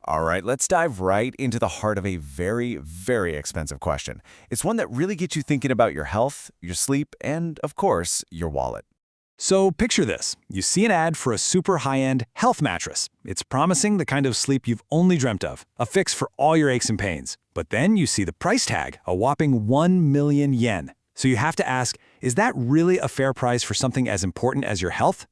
All right, let's dive right into the heart of a very, very expensive question. It's one that really gets you thinking about your health, your sleep, and, of course, your wallet. So picture this. You see an ad for a super high-end health mattress. It's promising the kind of sleep you've only dreamt of, a fix for all your aches and pains. But then you see the price tag, a whopping 1 million yen. So you have to ask, is that really a fair price for something as important as your health?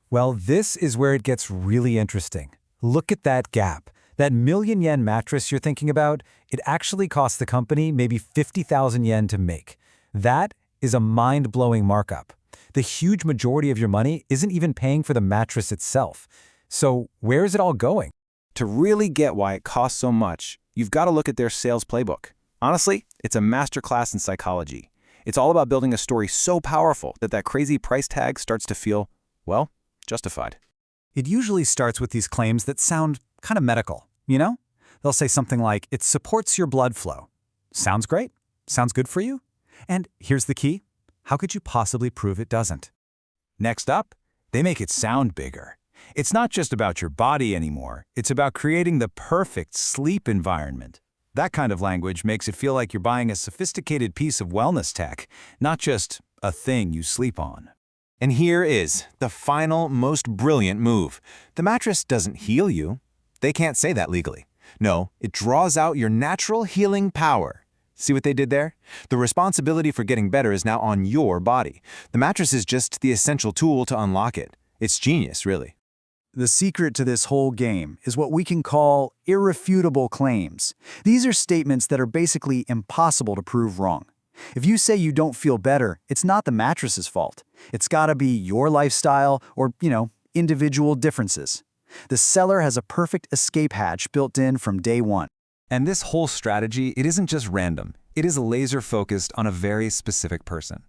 Well, this is where it gets really interesting. Look at that gap. That million yen mattress you're thinking about, it actually costs the company maybe 50,000 yen to make. That is a mind-blowing markup. The huge majority of your money isn't even paying for the mattress itself. So where is it all going? To really get why it costs so much, you've got to look at their sales playbook. Honestly, it's a masterclass in psychology. It's all about building a story so powerful that crazy price tag starts to feel, well, justified. It usually starts with these claims that sound kind of medical, you know? They'll say something like, it supports your blood flow. Sounds great. Sounds good for you. And here's the key. How could you possibly prove it doesn't? Next up, they make it sound bigger. It's not just about your body anymore. It's about creating the perfect sleep environment. That kind of language makes it feel like you're buying a sophisticated piece of wellness tech, not just a thing you sleep on. And here is the final, most brilliant move. The mattress doesn't heal you. They can't say that legally. No, it draws out your natural healing power. See what they did there? The responsibility for getting better is now on your body. The mattress is just the essential tool to unlock it. It's genius, really. The secret to this whole game is what we can call irrefutable claims. These are statements that are basically impossible to prove wrong. If you say you don't feel better, it's not the mattress's fault. It's gotta be your lifestyle or, individual differences. The seller has a perfect escape hatch built in from day one. And this whole strategy, it isn't just random. It is laser-focused on a very specific person.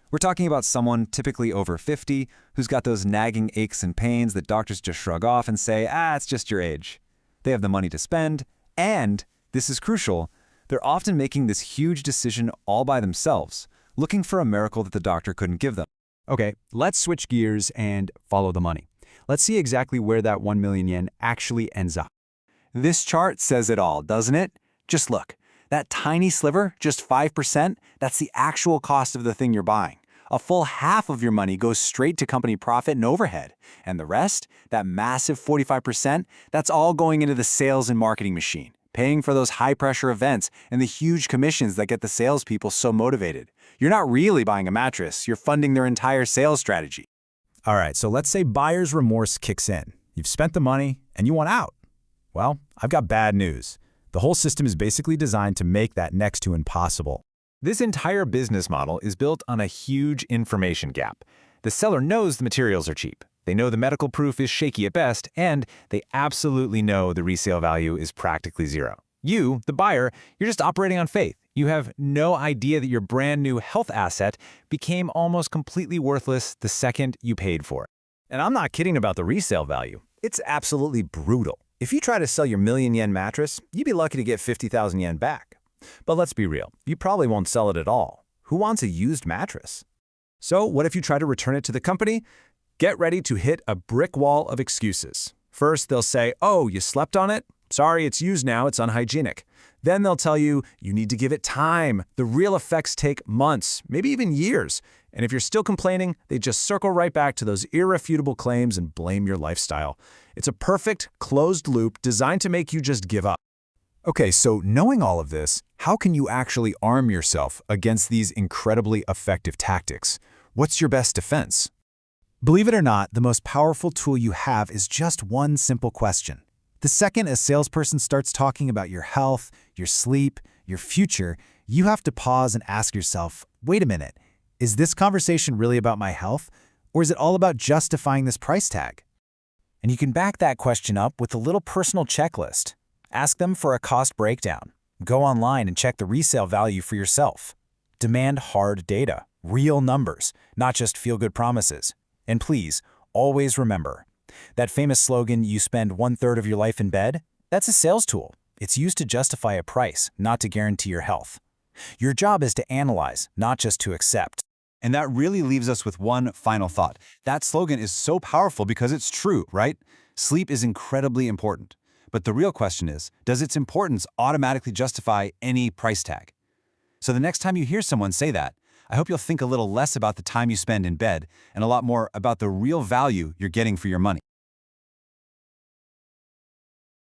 We're talking about someone typically over 50 who's got those nagging aches and pains that doctors just shrug off and say, it's just your age. They have the money to spend, and, this is crucial, they're often making this huge decision all by themselves, looking for a miracle that the doctor couldn't give them. Okay, let's switch gears and follow the money. Let's see exactly where that 1 million yen actually ends up. This chart says it all, doesn't it? Just look. That tiny sliver, just 5%, that's the actual cost of the thing you're buying. A full half of your money goes straight to company profit and overhead. And the rest, that massive 45%, that's all going into the sales and marketing machine, paying for those high-pressure events and the huge commissions that get the salespeople so motivated. You're not really buying a mattress, you're funding their entire sales strategy. All right, so let's say buyer's remorse kicks in. You've spent the money and you want out. Well, I've got bad news. The whole system is basically designed to make that next to impossible. This entire business model is built on a huge information gap. The seller knows the materials are cheap. They know the medical proof is shaky at best, and they absolutely know the resale value is practically zero. You, the buyer, you're just operating on faith. You have no idea that your brand new health asset became almost completely worthless the second you paid for it. And I'm not kidding about the resale value. It's absolutely brutal. If you try to sell your million yen mattress, you'd be lucky to get 50,000 yen back. But let's be real, you probably won't sell it at all. Who wants a used mattress? So what if you try to return it to the company? Get ready to hit a brick wall of excuses. First, they'll say, oh, you slept on it? Sorry, it's used now, it's unhygienic. Then they'll tell you, you need to give it time. The real effects take months, maybe even years. And if you're still complaining, they just circle right back to those irrefutable claims and blame your lifestyle. It's a perfect, closed loop designed to make you just give up. Okay, so knowing all of this, how can you actually arm yourself against these incredibly effective tactics? What's your best defense? Believe it or not, the most powerful tool you have is just one simple question. The second a salesperson starts talking about your health, your sleep, your future, you have to pause and ask yourself, wait a minute, is this conversation really about my health, or is it all about justifying this price tag? And you can back that question up with a little personal checklist. Ask them for a cost breakdown. Go online and check the resale value for yourself. Demand hard data, real numbers, not just feel-good promises. And please, always remember, that famous slogan, you spend 1/3 of your life in bed, that's a sales tool. It's used to justify a price, not to guarantee your health. Your job is to analyze, not just to accept. And that really leaves us with one final thought. That slogan is so powerful because it's true, right? Sleep is incredibly important. But the real question is, does its importance automatically justify any price tag? So the next time you hear someone say that, I hope you'll think a little less about the time you spend in bed and a lot more about the real value you're getting for your money.